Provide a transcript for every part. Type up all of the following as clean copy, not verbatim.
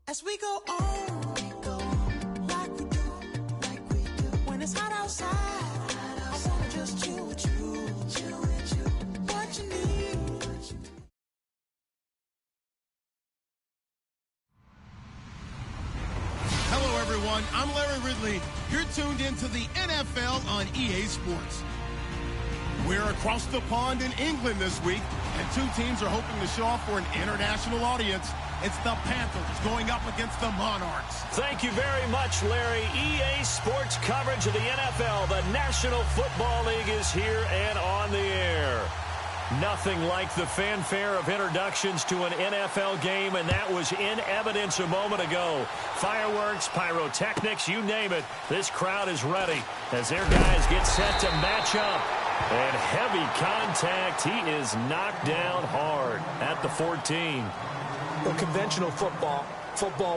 As we go on, like we do. When it's hot outside, I wanna just chill with you. What you need. Hello, everyone. I'm Larry Ridley. You're tuned into the NFL on EA Sports. We're across the pond in England this week, and two teams are hoping to show off for an international audience. It's the Panthers going up against the Monarchs. Thank you very much, Larry. EA Sports coverage of the NFL. The National Football League is here and on the air. Nothing like the fanfare of introductions to an NFL game, and that was in evidence a moment ago. Fireworks, pyrotechnics, you name it. This crowd is ready as their guys get set to match up. And heavy contact. He is knocked down hard at the 14. Well, conventional football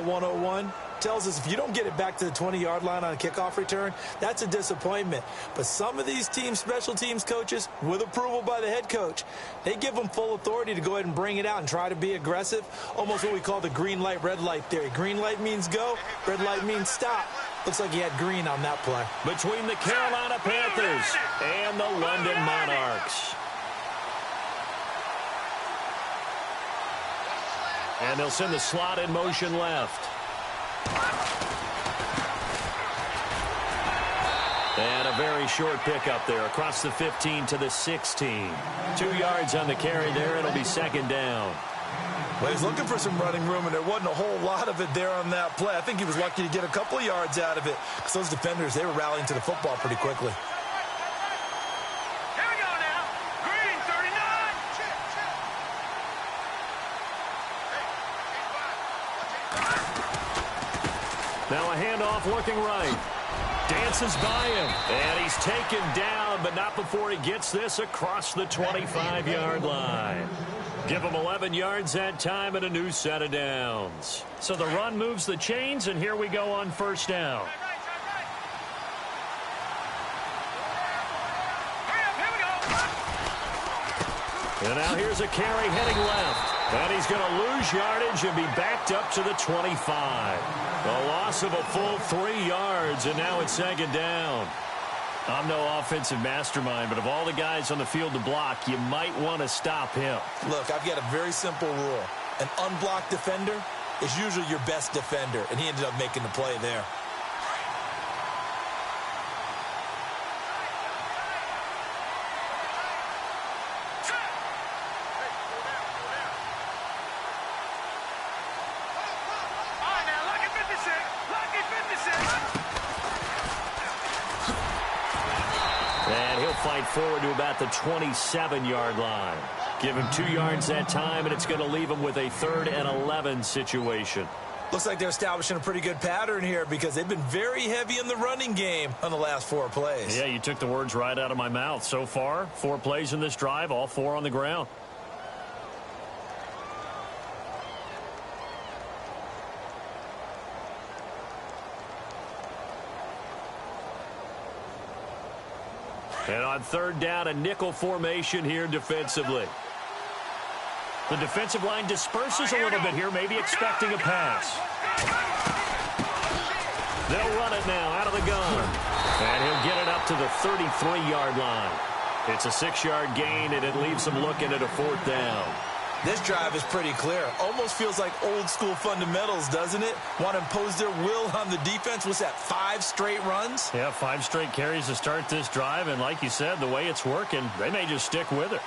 101, tells us if you don't get it back to the 20-yard line on a kickoff return, that's a disappointment. But some of these teams, special teams coaches, with approval by the head coach, they give them full authority to go ahead and bring it out and try to be aggressive, almost what we call the green light, red light theory. Green light means go, red light means stop. Looks like he had green on that play. Between the Carolina Panthers and the London Monarchs. And they'll send the slot in motion left. And a very short pickup there across the 15 to the 16. 2 yards on the carry there. It'll be second down. Well, he's looking for some running room, and there wasn't a whole lot of it there on that play. I think he was lucky to get a couple of yards out of it because those defenders, they were rallying to the football pretty quickly. Here we go now. Green, 39. Now a handoff looking right. Dances by him, and he's taken down, but not before he gets this across the 25-yard line. Give him 11 yards that time and a new set of downs. So the run moves the chains, and here we go on first down. And now here's a carry heading left. And he's going to lose yardage and be backed up to the 25. A loss of a full 3 yards, and now it's second down. I'm no offensive mastermind, but of all the guys on the field to block, you might want to stop him. Look, I've got a very simple rule. An unblocked defender is usually your best defender, and he ended up making the play there. Fight forward to about the 27-yard line. Give him 2 yards that time, and it's going to leave him with a 3rd and 11 situation. Looks like they're establishing a pretty good pattern here because they've been very heavy in the running game on the last 4 plays. Yeah, you took the words right out of my mouth. So far, 4 plays in this drive, all 4 on the ground. And on 3rd down, a nickel formation here defensively. The defensive line disperses a little bit here, maybe expecting a pass. They'll run it now out of the gun. And he'll get it up to the 33-yard line. It's a 6-yard gain, and it leaves them looking at a 4th down. This drive is pretty clear. Almost feels like old-school fundamentals, doesn't it? Want to impose their will on the defense. What's that, 5 straight runs? Yeah, 5 straight carries to start this drive, and like you said, the way it's working, they may just stick with it.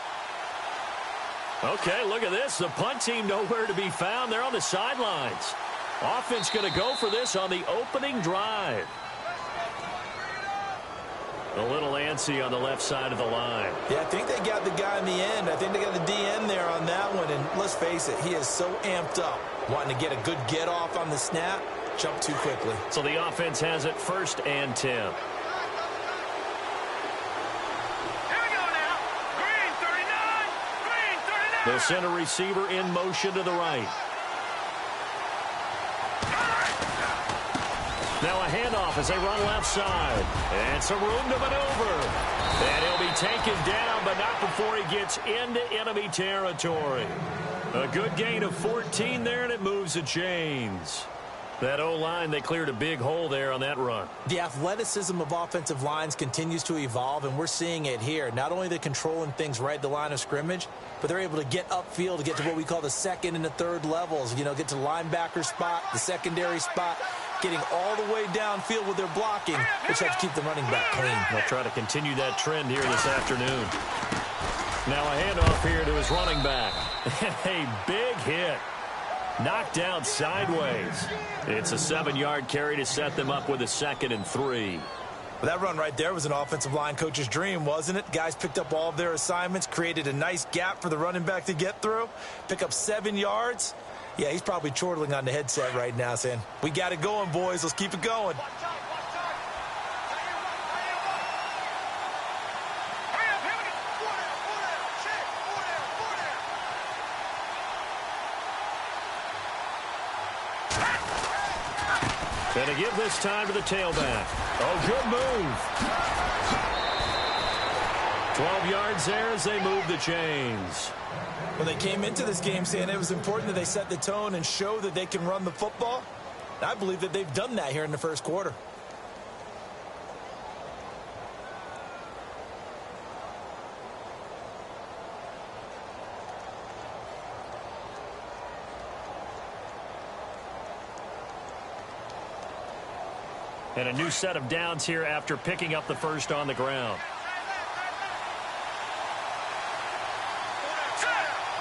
Okay, look at this. The punt team nowhere to be found. They're on the sidelines. Offense going to go for this on the opening drive. A little antsy on the left side of the line. Yeah, I think they got the guy in the end. I think they got the DN there on that one. And let's face it, he is so amped up, wanting to get a good get-off on the snap, jump too quickly. So the offense has it 1st and 10. Here we go now. Green, 39. Green, 39. They'll send a receiver in motion to the right. Now a handoff as they run left side. And some room to maneuver. And he'll be taken down, but not before he gets into enemy territory. A good gain of 14 there, and it moves the chains. That O-line, they cleared a big hole there on that run. The athleticism of offensive lines continues to evolve, and we're seeing it here. Not only are they controlling things right at the line of scrimmage, but they're able to get upfield to get to what we call the second and the third levels. You know, get to the linebacker spot, the secondary spot, getting all the way downfield with their blocking, which helps keep the running back clean. They'll try to continue that trend here this afternoon. Now a handoff here to his running back. A big hit. Knocked down sideways. It's a 7-yard carry to set them up with a 2nd and 3. Well, that run right there was an offensive line coach's dream, wasn't it? Guys picked up all of their assignments, created a nice gap for the running back to get through, pick up 7 yards. Yeah, he's probably chortling on the headset right now saying, we got it going, boys. Let's keep it going. And to give this time to the tailback. Oh, good move. 12 yards there as they move the chains. Well, they came into this game saying it was important that they set the tone and show that they can run the football. I believe that they've done that here in the first quarter. And a new set of downs here after picking up the first on the ground.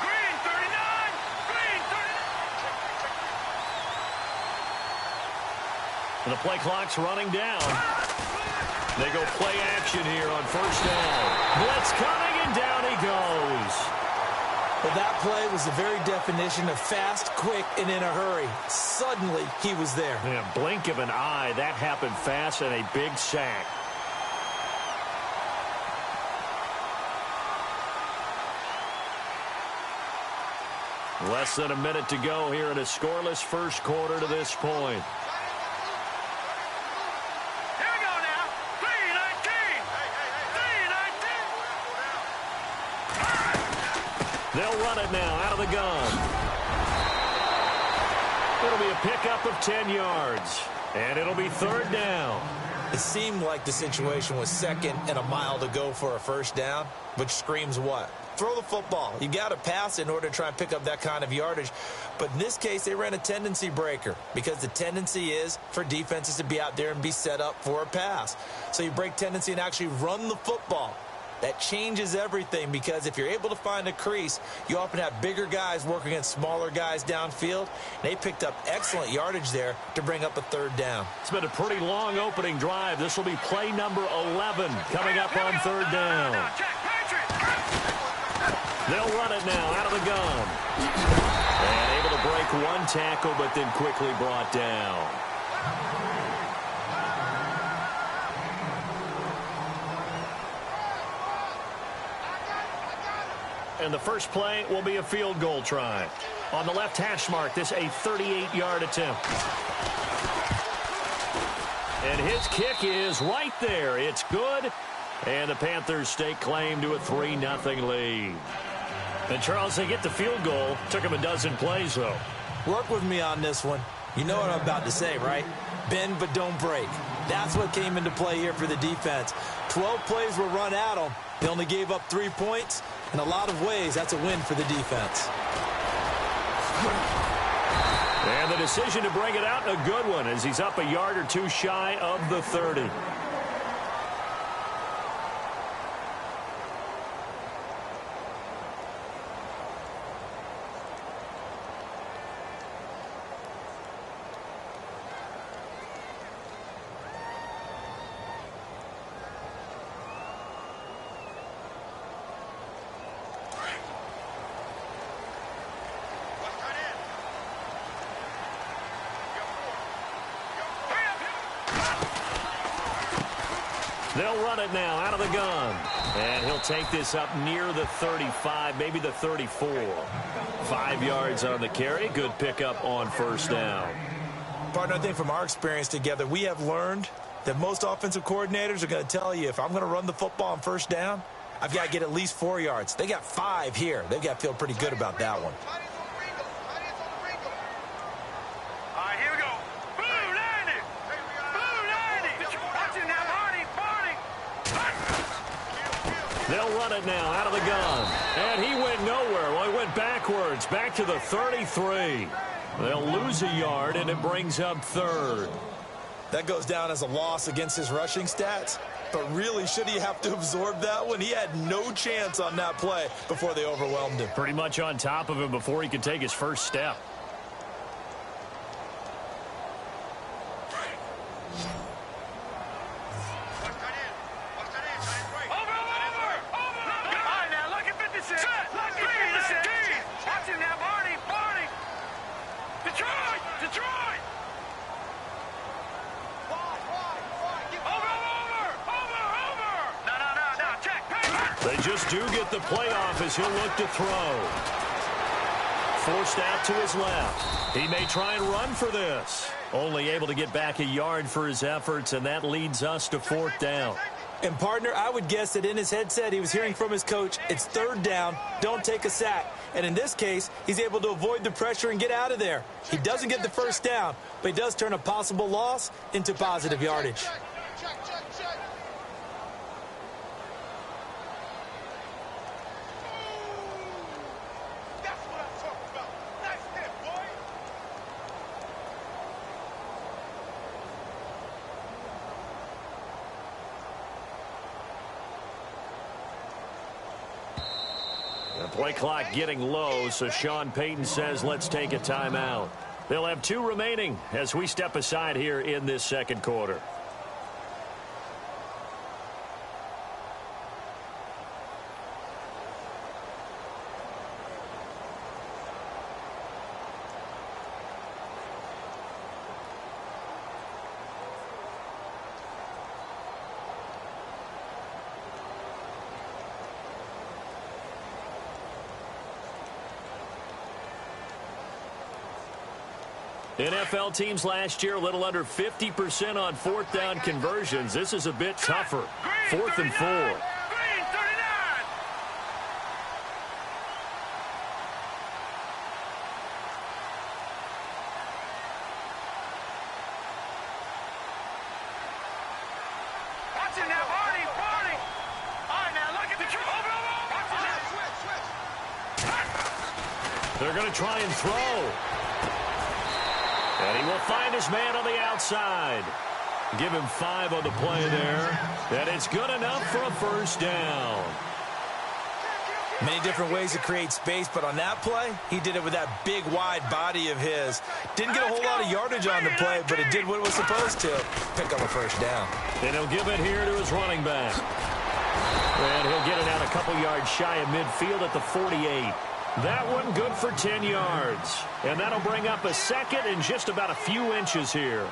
Green 39! Green 39! And the play clock's running down. They go play action here on first down. Blitz coming, and down he goes. Well, that play was the very definition of fast, quick, and in a hurry. Suddenly, he was there. In a blink of an eye, that happened fast, and a big sack. Less than a minute to go here in a scoreless first quarter to this point. Here we go now. 3-19! 3-19! They'll run it now out of the gun. It'll be a pickup of 10 yards. And it'll be 3rd down. It seemed like the situation was 2nd and a mile to go for a first down, which screams what? Throw the football. You got to pass in order to try and pick up that kind of yardage. But in this case, they ran a tendency breaker because the tendency is for defenses to be out there and be set up for a pass. So you break tendency and actually run the football. That changes everything because if you're able to find a crease, you often have bigger guys working against smaller guys downfield. They picked up excellent yardage there to bring up a 3rd down. It's been a pretty long opening drive. This will be play number 11 coming up on 3rd down. They'll run it now out of the gun. And able to break one tackle, but then quickly brought down. And the first play will be a field goal try. On the left hash mark, this a 38-yard attempt. And his kick is right there. It's good. And the Panthers stake claim to a 3-0 lead. And, Charles, they get the field goal. Took him a dozen plays, though. Work with me on this one. You know what I'm about to say, right? Bend but don't break. That's what came into play here for the defense. 12 plays were run at them. They only gave up 3 points. In a lot of ways, that's a win for the defense. And the decision to bring it out, a good one, as he's up a yard or two shy of the 30. They'll run it now out of the gun. And he'll take this up near the 35, maybe the 34. 5 yards on the carry. Good pickup on first down. Partner, I think from our experience together, we have learned that most offensive coordinators are going to tell you, if I'm going to run the football on first down, I've got to get at least 4 yards. They got 5 here. They've got to feel pretty good about that one. All right, here we go. Blue 90. Blue 90. Watch it now, Barney. They'll run it now out of the gun. And he went nowhere. Well, he went backwards, back to the 33. They'll lose a yard, and it brings up third. That goes down as a loss against his rushing stats. But really, should he have to absorb that one? He had no chance on that play before they overwhelmed him. Pretty much on top of him before he could take his first step. They just do get the playoff as he'll look to throw. Forced out to his left. He may try and run for this. Only able to get back a yard for his efforts, and that leads us to fourth down. And, partner, I would guess that in his headset he was hearing from his coach, it's third down, don't take a sack. And in this case, he's able to avoid the pressure and get out of there. He doesn't get the first down, but he does turn a possible loss into positive yardage. Play clock getting low, so Sean Payton says let's take a timeout. They'll have 2 remaining as we step aside here in this second quarter. NFL teams last year a little under 50% on fourth down conversions. This is a bit tougher. 4th and 4. Green 39. Watch it now, Barney. All right, now look at the over. They're going to try and throw. And he will find his man on the outside. Give him 5 on the play there. And it's good enough for a first down. Many different ways to create space, but on that play, he did it with that big, wide body of his. Didn't get a whole lot of yardage on the play, but it did what it was supposed to. Pick up a first down. And he'll give it here to his running back. And he'll get it out a couple yards shy of midfield at the 48. That one good for 10 yards. And that'll bring up a second and just about a few inches here.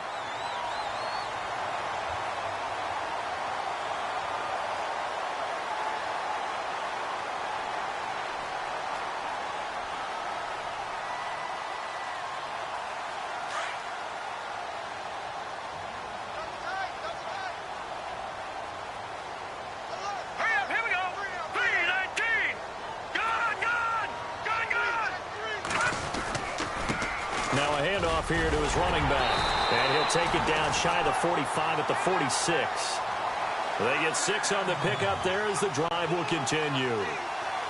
Here to his running back. And he'll take it down shy of the 45 at the 46. They get 6 on the pickup there as the drive will continue.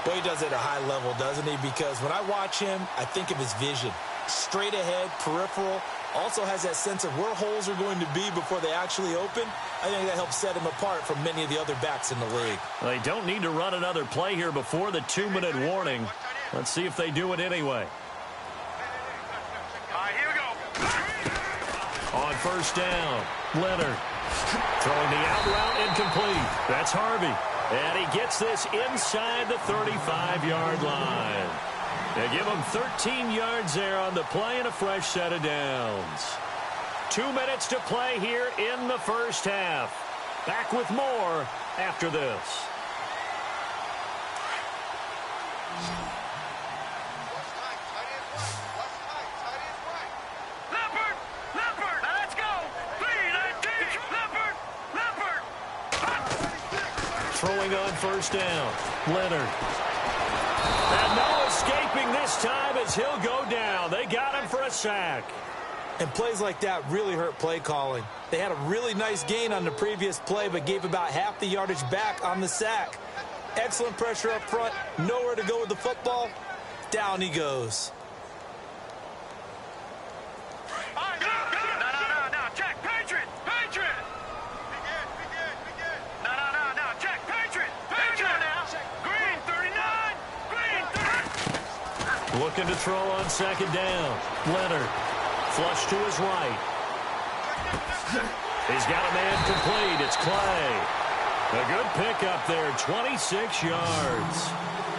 Well, he does it at a high level, doesn't he? Because when I watch him, I think of his vision. Straight ahead, peripheral. Also has that sense of where holes are going to be before they actually open. I think that helps set him apart from many of the other backs in the league. Well, they don't need to run another play here before the 2-minute warning. Let's see if they do it anyway. On first down, Leonard throwing the out route incomplete. That's Harvey. And he gets this inside the 35-yard line. They give him 13 yards there on the play and a fresh set of downs. 2 minutes to play here in the first half. Back with more after this. Throwing on first down. Leonard. And no escaping this time as he'll go down. They got him for a sack. And plays like that really hurt play calling. They had a really nice gain on the previous play, but gave about half the yardage back on the sack. Excellent pressure up front. Nowhere to go with the football. Down he goes. No, check, Patriot. No, check, Patriot now. Green 39. Looking to throw on second down. Leonard. Flush to his right. He's got a man complete. It's Clay. A good pickup there, 26 yards.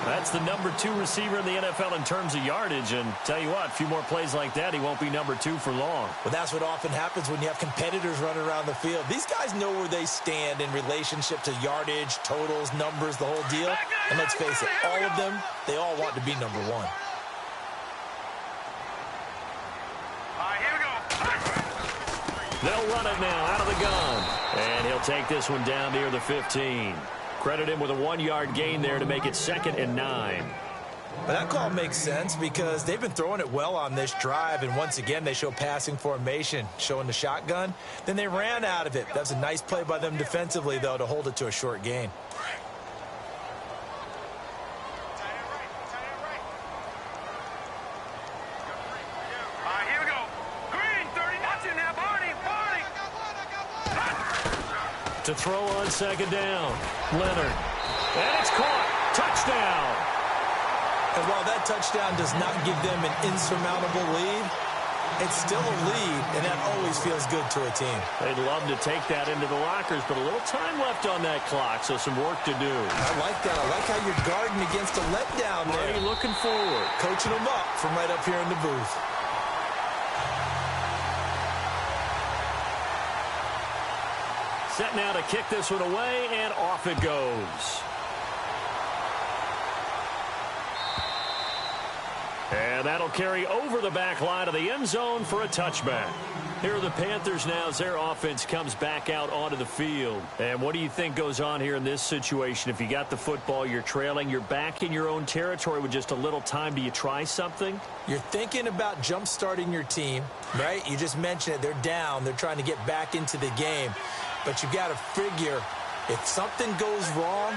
That's the number 2 receiver in the NFL in terms of yardage. And tell you what, a few more plays like that, he won't be number 2 for long. Well, that's what often happens when you have competitors running around the field. These guys know where they stand in relationship to yardage, totals, numbers, the whole deal. And let's face it, all of them, they all want to be number 1. They'll run it now out of the gun. And he'll take this one down near the 15. Credit him with a 1-yard gain there to make it 2nd and 9. But that call makes sense because they've been throwing it well on this drive. And once again, they show passing formation, showing the shotgun. Then they ran out of it. That's a nice play by them defensively, though, to hold it to a short gain. To throw on second down. Leonard. And it's caught. Touchdown. And while that touchdown does not give them an insurmountable lead, it's still a lead, and that always feels good to a team. They'd love to take that into the lockers, but a little time left on that clock, so some work to do. I like that. I like how you're guarding against a letdown there. Already looking forward. Coaching them up from right up here in the booth. Set now to kick this one away, and off it goes. And that'll carry over the back line of the end zone for a touchback. Here are the Panthers now as their offense comes back out onto the field. And what do you think goes on here in this situation? If you got the football, you're trailing, you're back in your own territory with just a little time. Do you try something? You're thinking about jump-starting your team, right? You just mentioned it. They're down. They're trying to get back into the game. But you got to figure, if something goes wrong,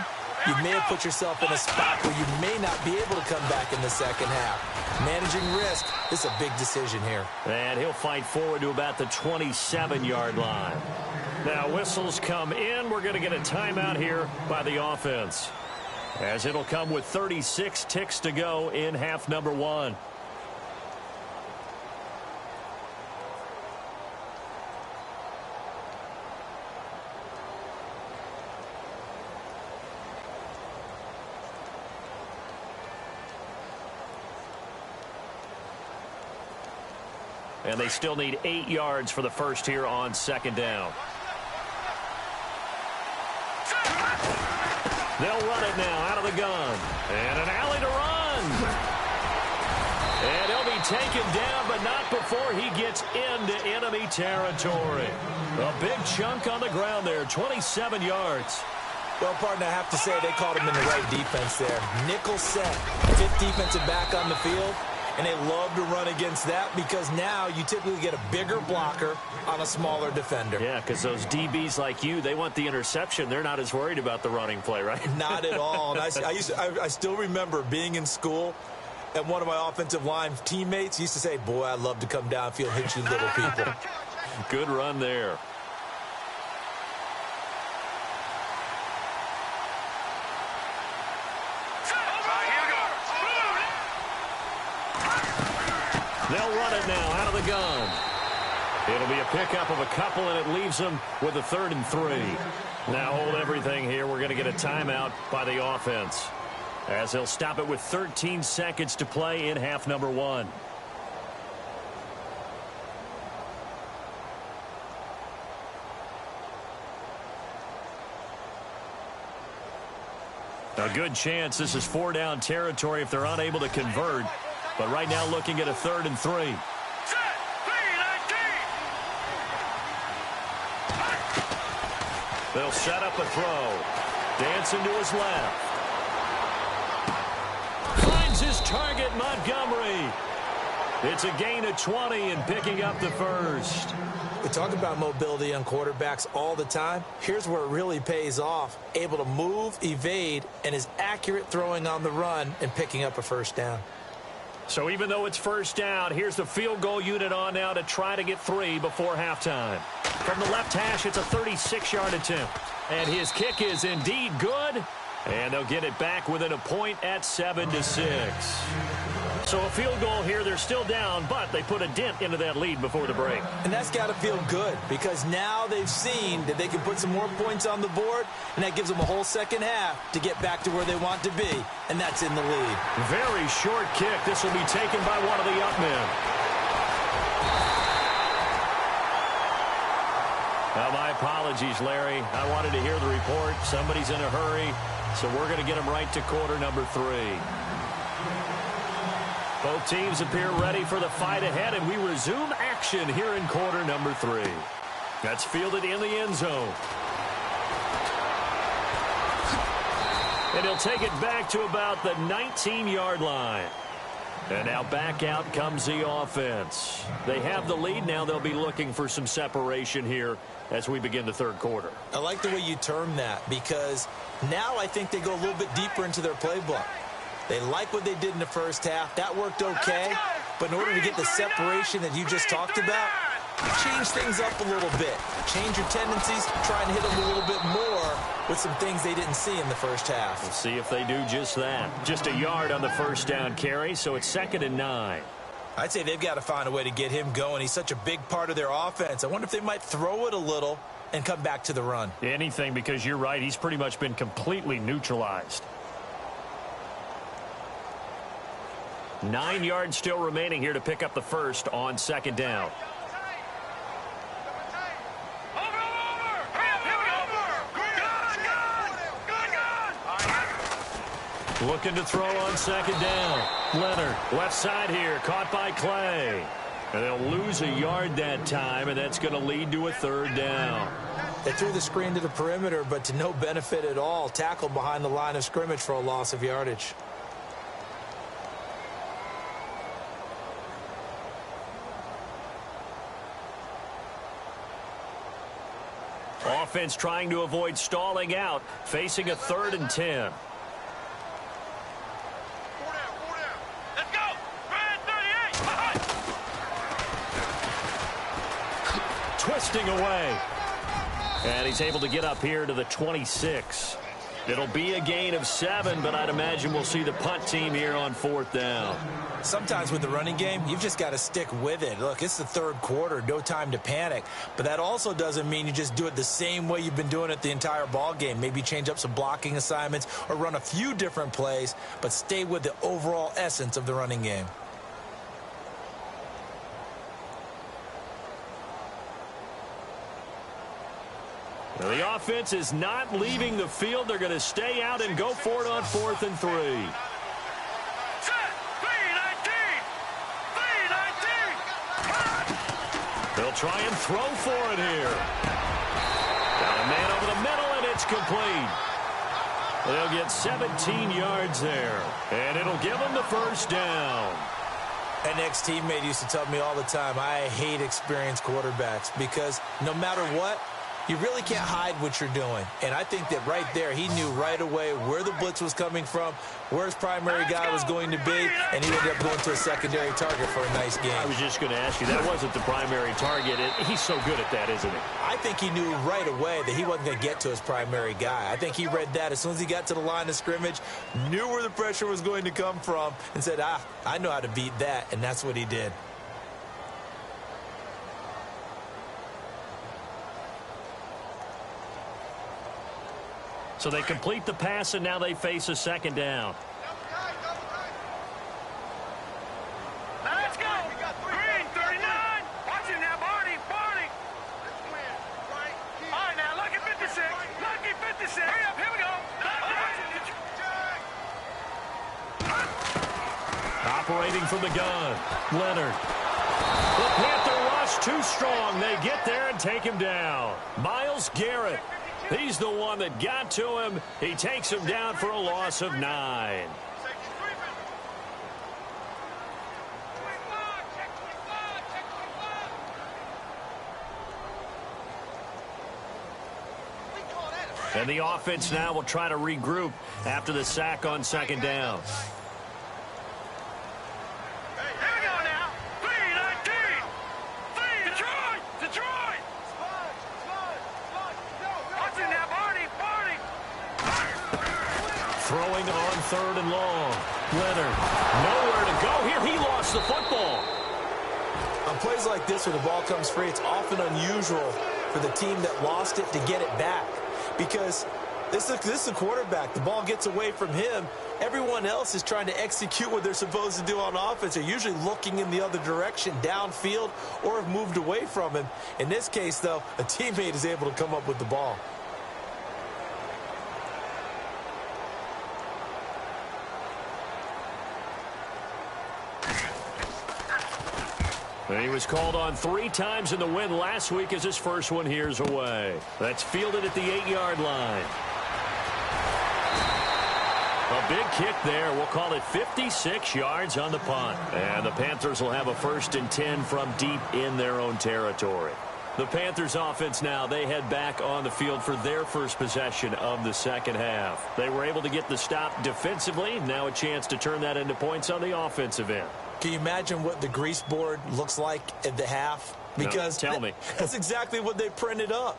you may have put yourself in a spot where you may not be able to come back in the second half. Managing risk is a big decision here. And he'll fight forward to about the 27-yard line. Now whistles come in. We're going to get a timeout here by the offense, as it'll come with 36 ticks to go in half number 1. And they still need 8 yards for the first here on second down. They'll run it now out of the gun. And an alley to run. And he'll be taken down, but not before he gets into enemy territory. A big chunk on the ground there, 27 yards. Well, partner, I have to say they called him in the right defense there. Nickel set, 5th defensive back on the field. And they love to run against that because now you typically get a bigger blocker on a smaller defender. Yeah, because those DBs like you, they want the interception. They're not as worried about the running play, right? Not at all. And I still remember being in school, and one of my offensive line teammates used to say, boy, I'd love to come downfield and hit you little people. Good run there. They'll run it now out of the gun. It'll be a pickup of a couple, and it leaves them with a 3rd and 3. Now hold everything here. We're going to get a timeout by the offense, as they'll stop it with 13 seconds to play in half number 1. A good chance this is 4-down territory if they're unable to convert. But right now looking at a 3rd and 3. They'll set up a throw. Dancing to his left. Finds his target, Montgomery. It's a gain of 20 and picking up the first. We talk about mobility on quarterbacks all the time. Here's where it really pays off. Able to move, evade, and is accurate throwing on the run and picking up a first down. So even though it's first down, here's the field goal unit on now to try to get 3 before halftime. From the left hash, it's a 36-yard attempt. And his kick is indeed good. And they'll get it back within a point at 7-6. So a field goal here, they're still down, but they put a dent into that lead before the break. And that's got to feel good because now they've seen that they can put some more points on the board, and that gives them a whole second half to get back to where they want to be, and that's in the lead. Very short kick. This will be taken by one of the up men. Well, my apologies, Larry. I wanted to hear the report. Somebody's in a hurry, so we're going to get them right to quarter number 3. Both teams appear ready for the fight ahead, and we resume action here in quarter number 3. That's fielded in the end zone. And he'll take it back to about the 19-yard line. And now back out comes the offense. They have the lead. Now they'll be looking for some separation here as we begin the third quarter. I like the way you term that because now I think they go a little bit deeper into their playbook. They like what they did in the first half. That worked okay. But in order to get the separation that you just talked about, change things up a little bit. Change your tendencies. Try and hit them a little bit more with some things they didn't see in the first half. We'll see if they do just that. Just a yard on the first down carry, so it's 2nd and 9. I'd say they've got to find a way to get him going. He's such a big part of their offense. I wonder if they might throw it a little and come back to the run. Anything, because you're right. He's pretty much been completely neutralized. 9 yards still remaining here to pick up the first on 2nd down. Looking to throw on 2nd down. Leonard, left side here, caught by Clay. And they'll lose a yard that time, and that's going to lead to a 3rd down. They threw the screen to the perimeter, but to no benefit at all. Tackled behind the line of scrimmage for a loss of yardage. Offense trying to avoid stalling out, facing a 3rd and 10. Let's go! Red 38! Twisting away. And he's able to get up here to the 26. It'll be a gain of 7, but I'd imagine we'll see the punt team here on 4th down. Sometimes with the running game, you've just got to stick with it. Look, it's the 3rd quarter, no time to panic. But that also doesn't mean you just do it the same way you've been doing it the entire ball game. Maybe change up some blocking assignments or run a few different plays, but stay with the overall essence of the running game. The offense is not leaving the field. They're going to stay out and go for it on 4th and 3. They'll try and throw for it here. Got a man over the middle, and it's complete. They'll get 17 yards there, and it'll give them the first down. An ex-teammate used to tell me all the time, I hate experienced quarterbacks because no matter what, you really can't hide what you're doing. And I think that right there, he knew right away where the blitz was coming from, where his primary guy was going to be, and he ended up going to a secondary target for a nice game. I was just going to ask you, that wasn't the primary target. He's so good at that, isn't he? I think he knew right away that he wasn't going to get to his primary guy. I think he read that as soon as he got to the line of scrimmage, knew where the pressure was going to come from, and said, I know how to beat that, and that's what he did. So they complete the pass, and now they face a 2nd down. Let's go! Green 39! Watch it now, Barney! Barney! All right, now, lucky 56! Lucky 56! Hurry up, here we go! Operating from the gun, Leonard. The Panther rush too strong. They get there and take him down. Myles Garrett. He's the one that got to him. He takes him down for a loss of 9. And the offense now will try to regroup after the sack on second down. Throwing on third and long. Leonard, nowhere to go here. He lost the football. On plays like this where the ball comes free, it's often unusual for the team that lost it to get it back. Because this is a quarterback. The ball gets away from him. Everyone else is trying to execute what they're supposed to do on offense. They're usually looking in the other direction, downfield, or have moved away from him. In this case, though, a teammate is able to come up with the ball. He was called on 3 times in the win last week as his first one here's away. That's fielded at the 8-yard line. A big kick there. We'll call it 56 yards on the punt. And the Panthers will have a 1st and 10 from deep in their own territory. The Panthers offense now, they head back on the field for their first possession of the second half. They were able to get the stop defensively. Now a chance to turn that into points on the offensive end. Can you imagine what the grease board looks like at the half? Because no, tell me. That's exactly what they printed up.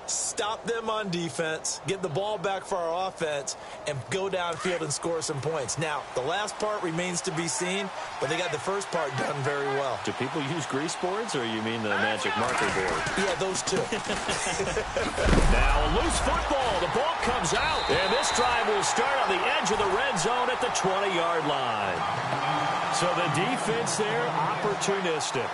Stop them on defense, get the ball back for our offense, and go downfield and score some points. Now, the last part remains to be seen, but they got the first part done very well. Do people use grease boards, or you mean the magic marker board? Yeah, those two. Now, a loose football. The ball comes out, and this drive will start on the edge of the red zone at the 20-yard line. So the defense there, opportunistic.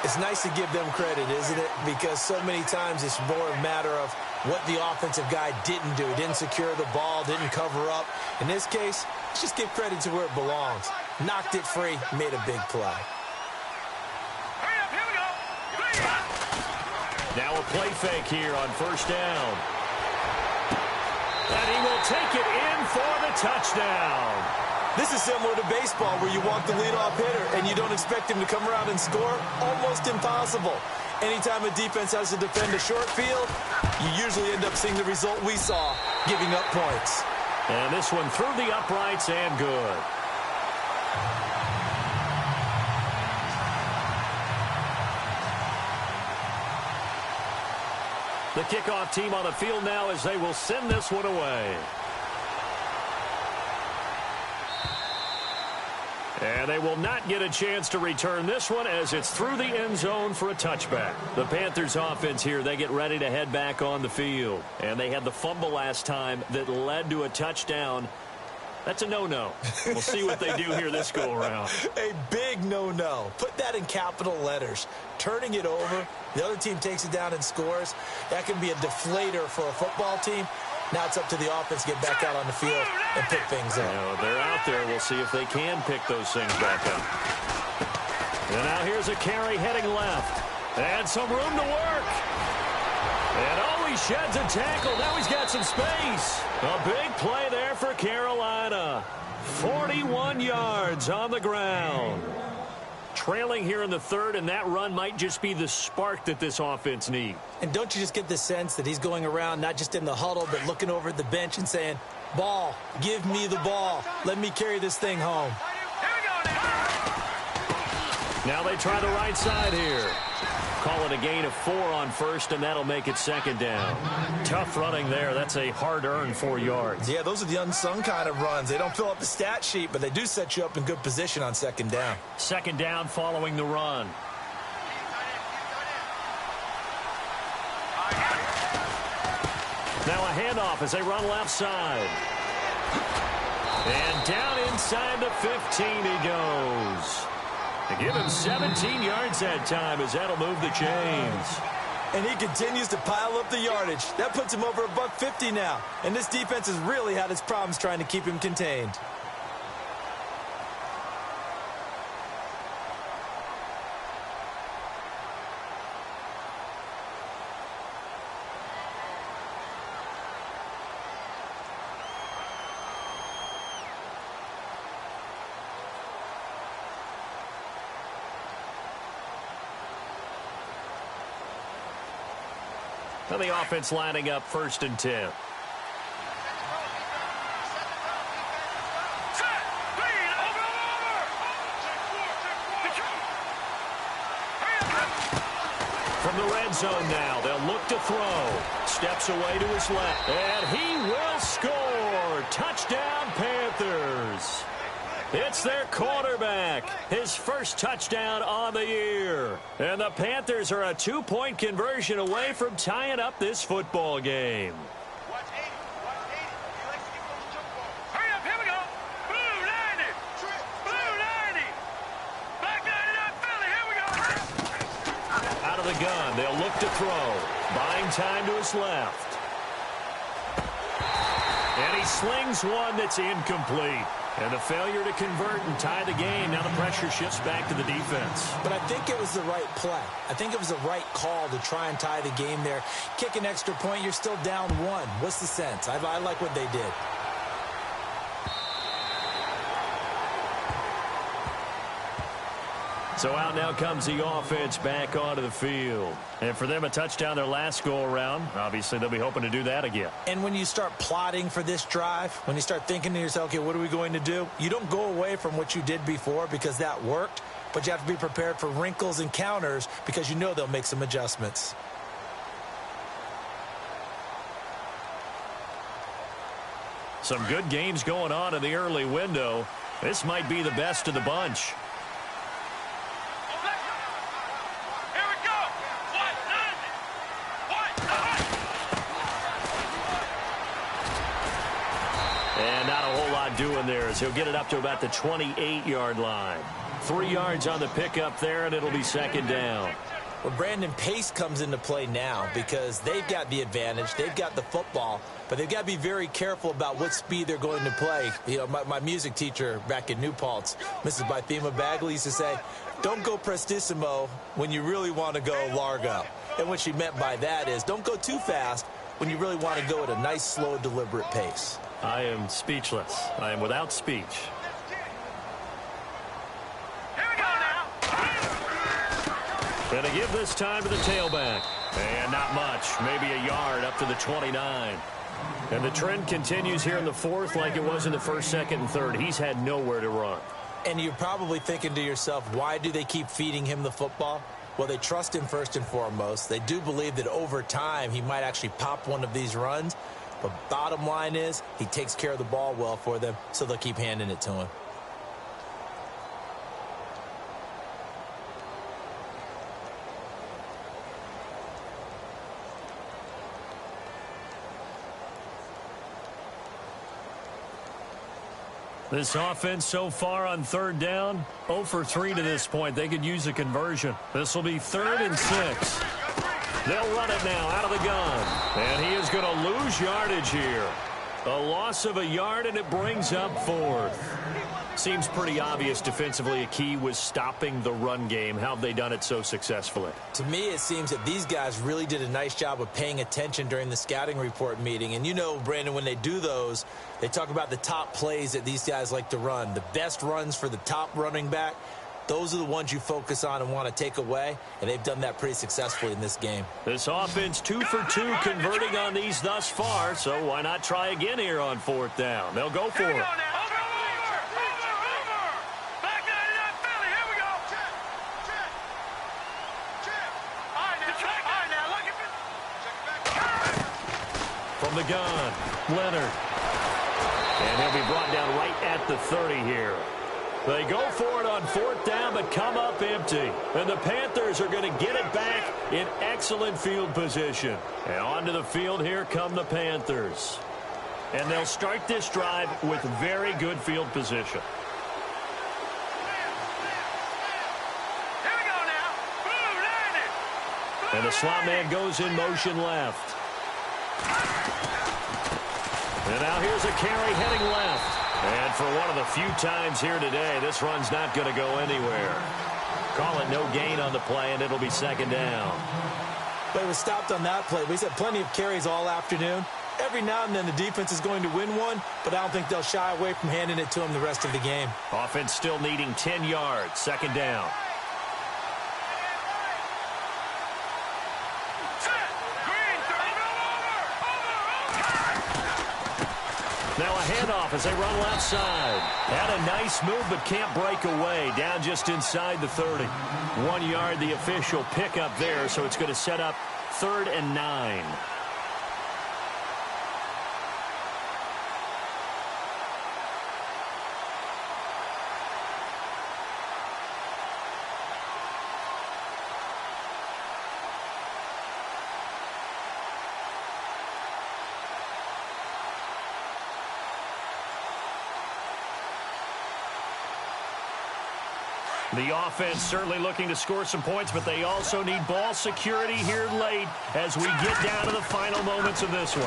It's nice to give them credit, isn't it? Because so many times it's more a matter of what the offensive guy didn't do. He didn't secure the ball, didn't cover up. In this case, let's just give credit to where it belongs. Knocked it free, made a big play. Now a play fake here on first down. And he will take it in for the touchdown. This is similar to baseball where you walk the leadoff hitter and you don't expect him to come around and score. Almost impossible. Anytime a defense has to defend a short field, you usually end up seeing the result we saw, giving up points. And this one through the uprights and good. The kickoff team on the field now as they will send this one away. And they will not get a chance to return this one as it's through the end zone for a touchback. The Panthers offense here, they get ready to head back on the field. And they had the fumble last time that led to a touchdown. That's a no-no. We'll see what they do here this go-around. A big no-no. Put that in capital letters. Turning it over, the other team takes it down and scores. That can be a deflator for a football team. Now it's up to the offense to get back out on the field and pick things up. You know, they're out there. We'll see if they can pick those things back up. And now here's a carry heading left. And some room to work. And oh, he sheds a tackle. Now he's got some space. A big play there for Carolina. 41 yards on the ground. Trailing here in the third, and that run might just be the spark that this offense needs. And don't you just get the sense that he's going around not just in the huddle, but looking over at the bench and saying, ball, give me the ball. Let me carry this thing home. Now they try the right side here. Call it a gain of 4 on first, and that'll make it second down. Tough running there. That's a hard-earned 4 yards. Yeah, those are the unsung kind of runs. They don't fill up the stat sheet, but they do set you up in good position on second down. Second down following the run. Now a handoff as they run left side. And down inside the 15 he goes. They give him 17 yards that time as that'll move the chains. And he continues to pile up the yardage. That puts him over $150 now. And this defense has really had its problems trying to keep him contained. And the offense lining up 1st and 10. From the red zone now, they'll look to throw. Steps away to his left, and he will score. Touchdown, Panthers. It's their quarterback, his first touchdown on the year. And the Panthers are a 2-point conversion away from tying up this football game. Hurry up, here we go. Blue 90. Blue 90. Black 99 Philly, here we go. Out of the gun, they'll look to throw. Buying time to his left. And he slings one that's incomplete. And a failure to convert and tie the game. Now the pressure shifts back to the defense. But I think it was the right play. I think it was the right call to try and tie the game there. Kick an extra point, you're still down 1. What's the sense? I like what they did. So out now comes the offense back onto the field. And for them, a touchdown their last go-around. Obviously, they'll be hoping to do that again. And when you start plotting for this drive, when you start thinking to yourself, okay, what are we going to do? You don't go away from what you did before because that worked, but you have to be prepared for wrinkles and counters because you know they'll make some adjustments. Some good games going on in the early window. This might be the best of the bunch. And not a whole lot doing there as he'll get it up to about the 28-yard line. 3 yards on the pickup there, and it'll be 2nd down. Well, Brandon, pace comes into play now because they've got the advantage. They've got the football, but they've got to be very careful about what speed they're going to play. You know, my music teacher back in New Paltz, Mrs. Bythema Bagley, used to say, don't go prestissimo when you really want to go largo. And what she meant by that is don't go too fast when you really want to go at a nice, slow, deliberate pace. I am speechless. I am without speech. Here we go now. And to give this time to the tailback. And not much. Maybe a yard up to the 29. And the trend continues here in the 4th like it was in the 1st, 2nd, and 3rd. He's had nowhere to run. And you're probably thinking to yourself, why do they keep feeding him the football? Well, they trust him first and foremost. They do believe that over time he might actually pop one of these runs. But bottom line is he takes care of the ball well for them, so they'll keep handing it to him. This offense so far on 3rd down, 0 for 3 to this point. They could use a conversion. This will be 3rd and 6. They'll run it now out of the gun. And he is going to lose yardage here. A loss of a yard, and it brings up 4th. Seems pretty obvious defensively a key was stopping the run game. How have they done it so successfully? To me, it seems that these guys really did a nice job of paying attention during the scouting report meeting. And you know, Brandon, when they do those, they talk about the top plays that these guys like to run. The best runs for the top running back, those are the ones you focus on and want to take away, and they've done that pretty successfully in this game. This offense 2 for 2 converting on these thus far, so why not try again here on 4th down? They'll go for it. From the gun, Leonard. And he'll be brought down right at the 30 here. They go for it on 4th down, but come up empty. And the Panthers are going to get it back in excellent field position. And onto the field, here come the Panthers. And they'll start this drive with very good field position. Here we go now. Blue 90. And the slot man goes in motion left. And now here's a carry heading left. And for one of the few times here today, this run's not going to go anywhere. Call it no gain on the play, and it'll be 2nd down. But it was stopped on that play. We've had plenty of carries all afternoon. Every now and then the defense is going to win one, but I don't think they'll shy away from handing it to them the rest of the game. Offense still needing 10 yards, 2nd down. Green 30. handoff as they run left side. Had a nice move, but can't break away. Down just inside the 30. 1 yard, the official pickup there, so it's going to set up 3rd and 9. The offense certainly looking to score some points, but they also need ball security here late as we get down to the final moments of this one.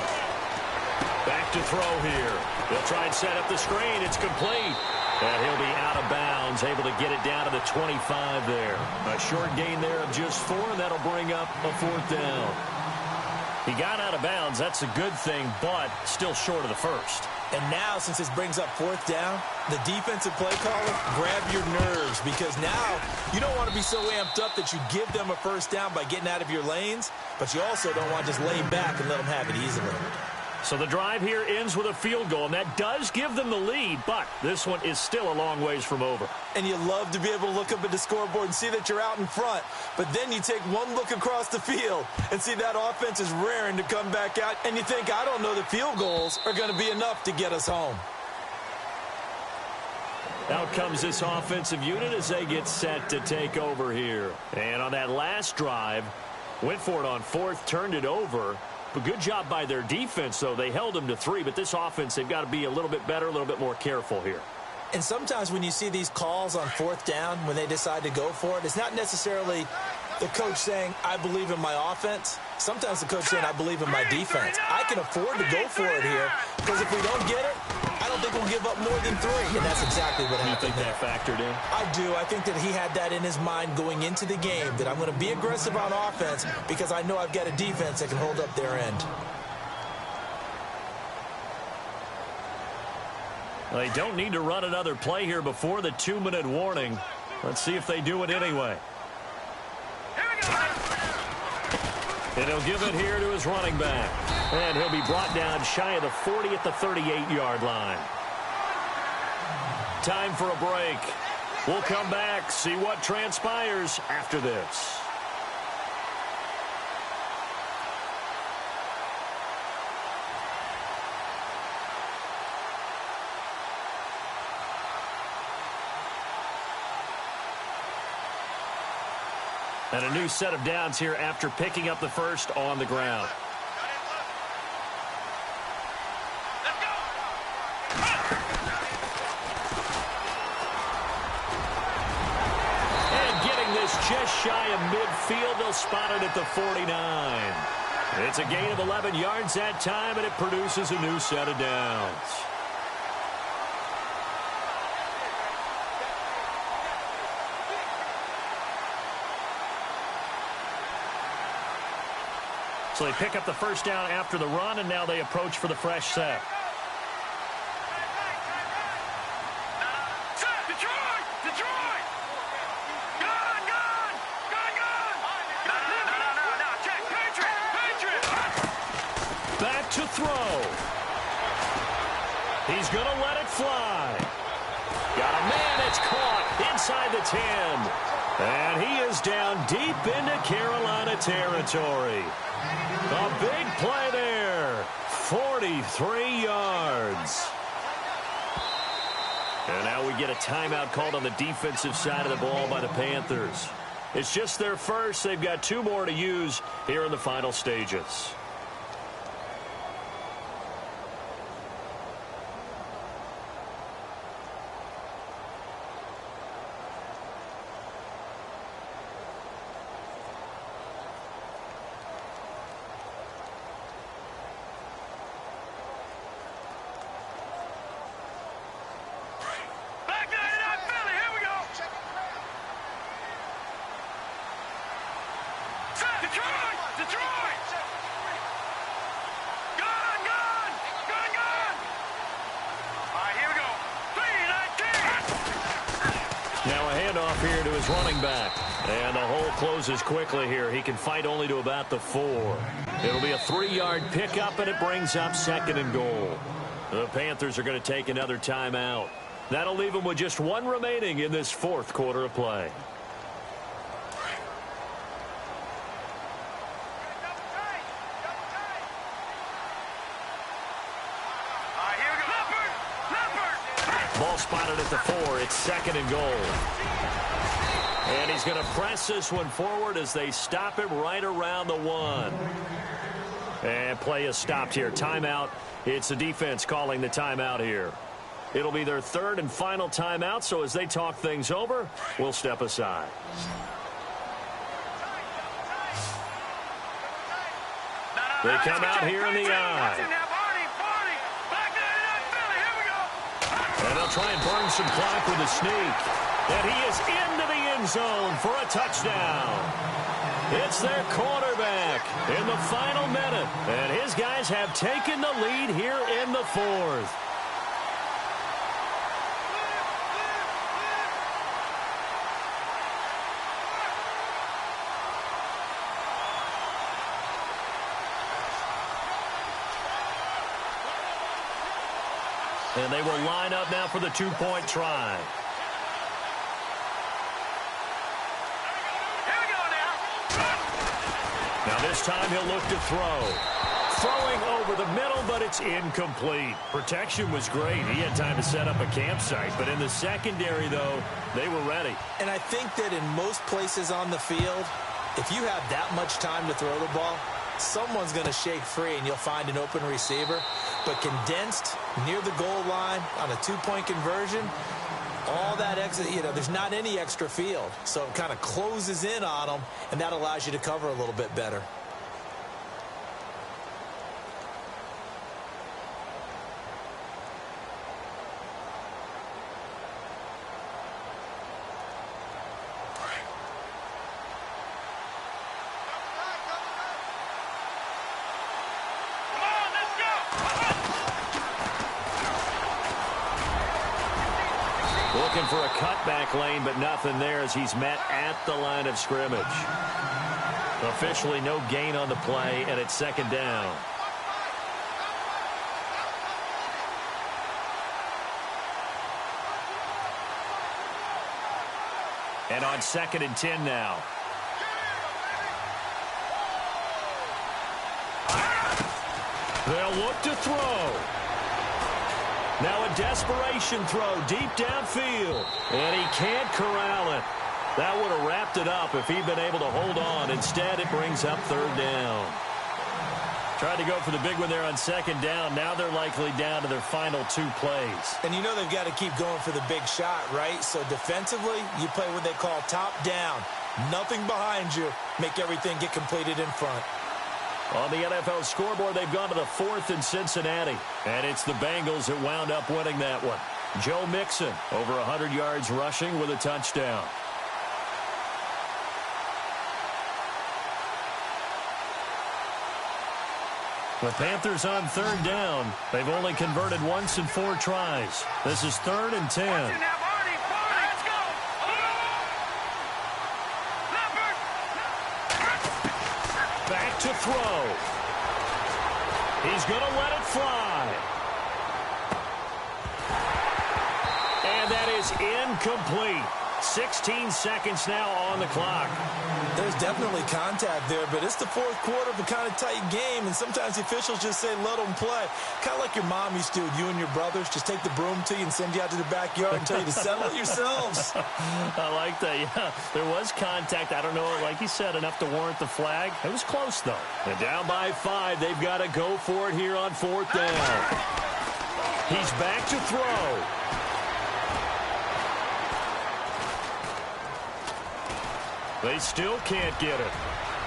Back to throw here. They'll try and set up the screen. It's complete. And he'll be out of bounds, able to get it down to the 25 there. A short gain there of just 4, and that'll bring up a 4th down. He got out of bounds. That's a good thing, but still short of the first. And now, since this brings up 4th down, the defensive play caller, grab your nerves, because now you don't want to be so amped up that you give them a 1st down by getting out of your lanes, but you also don't want to just lay back and let them have it easily. So the drive here ends with a field goal, and that does give them the lead, but this one is still a long ways from over. And you love to be able to look up at the scoreboard and see that you're out in front, but then you take one look across the field and see that offense is raring to come back out, and you think, I don't know, the field goals are going to be enough to get us home. Out comes this offensive unit as they get set to take over here. And on that last drive, went for it on 4th, turned it over. But good job by their defense, though. They held them to 3, but this offense, they've got to be a little bit better, a little bit more careful here. And sometimes when you see these calls on 4th down, when they decide to go for it, it's not necessarily the coach saying, I believe in my offense. Sometimes the coach saying, I believe in my defense. I can afford to go for it here, because if we don't get it, I don't think we'll give up more than 3. And that's exactly what happened. You think that factored in? I do. I think that he had that in his mind going into the game, that I'm going to be aggressive on offense because I know I've got a defense that can hold up their end. Well, they don't need to run another play here before the 2-minute warning. Let's see if they do it anyway. And he'll give it here to his running back. And he'll be brought down shy of the 40 at the 38-yard line. Time for a break. We'll come back, see what transpires after this. And a new set of downs here after picking up the first on the ground. And getting this just shy of midfield, they'll spot it at the 49. It's a gain of 11 yards that time, and it produces a new set of downs. So they pick up the first down after the run, and now they approach for the fresh set. Detroit! Detroit! Gone! Gone! Gone! Gone! No, check! Patriot! Back to throw. He's going to let it fly. Got a man, it's caught inside the 10. And he is down deep into Carolina territory. A big play there. 43 yards. And now we get a timeout called on the defensive side of the ball by the Panthers. It's just their first. They've got 2 more to use here in the final stages. Here to his running back. And the hole closes quickly here. He can fight only to about the 4. It'll be a 3-yard pickup, and it brings up 2nd and goal. The Panthers are going to take another timeout. That'll leave them with just one remaining in this fourth quarter of play. Ball spotted at the 4. It's 2nd and goal. And he's going to press this one forward as they stop him right around the 1. And play is stopped here. Timeout. It's the defense calling the timeout here. It'll be their 3rd and final timeout, so as they talk things over, we'll step aside. They come out here in the eye. And they'll try and burn some clock with a sneak. And he is into the end zone for a touchdown. It's their quarterback in the final minute. And his guys have taken the lead here in the 4th. And they will line up now for the 2-point try. Now this time he'll look to throw. Throwing over the middle, but it's incomplete. Protection was great. He had time to set up a campsite. But in the secondary, though, they were ready. And I think that in most places on the field, if you have that much time to throw the ball, someone's going to shake free and you'll find an open receiver. But condensed near the goal line on a 2-point conversion, all that extra, there's not any extra field. So it kind of closes in on them, and that allows you to cover a little bit better. Looking for a cutback lane, but nothing there as he's met at the line of scrimmage. Officially no gain on the play, and it's 2nd down. And on 2nd and 10 now. They'll look to throw. Now a desperation throw deep downfield. And he can't corral it. That would have wrapped it up if he'd been able to hold on. Instead, it brings up 3rd down. Tried to go for the big one there on 2nd down. Now they're likely down to their final 2 plays. And you know they've got to keep going for the big shot, right? So defensively, you play what they call top down. Nothing behind you. Make everything get completed in front. On the NFL scoreboard, they've gone to the 4th in Cincinnati. And it's the Bengals that wound up winning that one. Joe Mixon, over 100 yards rushing with a touchdown. The Panthers on 3rd down. They've only converted once in 4 tries. This is 3rd and 10. Back to throw. He's going to let it fly. And that is incomplete. 16 seconds now on the clock. There's definitely contact there, but it's the 4th quarter of a kind of tight game, and sometimes the officials just say, let them play. Kind of like your mom used to do with you and your brothers. Just take the broom to you and send you out to the backyard and tell you to settle it yourselves. I like that, yeah. There was contact. I don't know, like you said, enough to warrant the flag. It was close, though. And down by 5, they've got to go for it here on 4th down. He's back to throw. They still can't get it.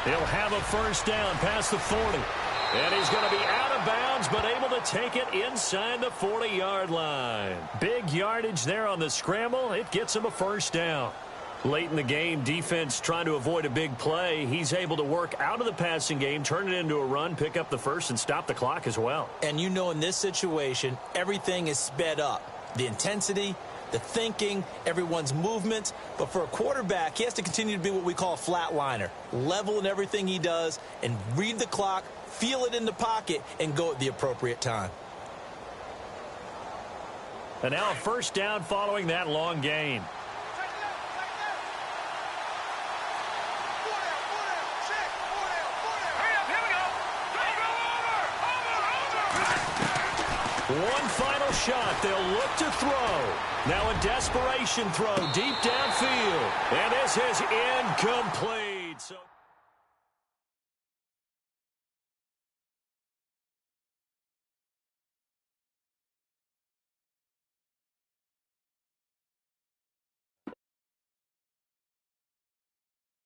He'll have a 1st down past the 40. And he's going to be out of bounds, but able to take it inside the 40-yard line. Big yardage there on the scramble. It gets him a 1st down. Late in the game, defense trying to avoid a big play. He's able to work out of the passing game, turn it into a run, pick up the 1st, and stop the clock as well. And you know in this situation, everything is sped up. The intensity, the thinking, everyone's movement. But for a quarterback, he has to continue to be what we call a flatliner. Level in everything he does and read the clock, feel it in the pocket, and go at the appropriate time. And now a first down following that long gain. One final shot. They'll look to throw. Now a desperation throw deep downfield. And this is incomplete. So